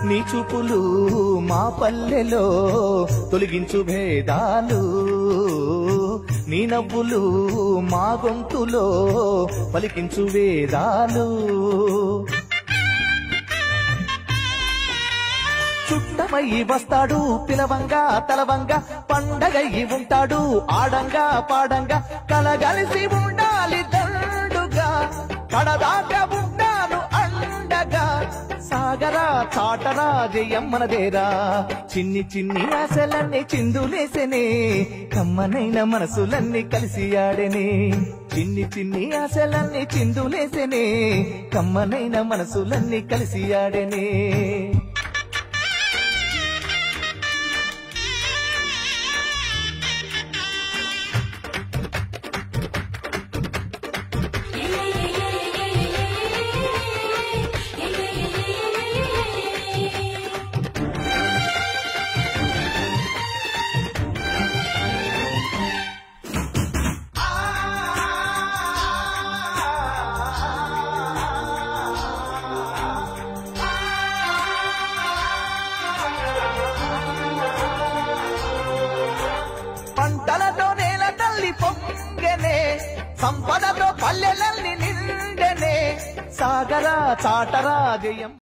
నీ చూపులు మా పల్లెలో తొలగించు భేదాలు, నీ నవ్వులు మా గొంతులో పలికించు వేదాలు. చుట్టమయ్యి వస్తాడు పిలవంగా తలవంగా, పండగయ్యి ఉంటాడు ఆడంగా పాడంగా, కలగలిసి ఉండాలి దండుగా, కడదాకా ఉంటాను అండగా. సాగరా చాటరా జయమ్మనదేరా, చిన్ని చిన్ని ఆశలన్నీ చిందులేసెనే, కమ్మనైన మనసులన్నీ కలిసి ఆడెనే. చిన్ని చిన్ని ఆశలన్నీ చిందులేసెనే, కమ్మనైన మనసులన్నీ కలిసి ఆడెనే. పంటలతో నేల తల్లి పొంగెనే, సంపదతో పల్లెలన్నీ నిండెనే, సాగరా చాటరా జయం.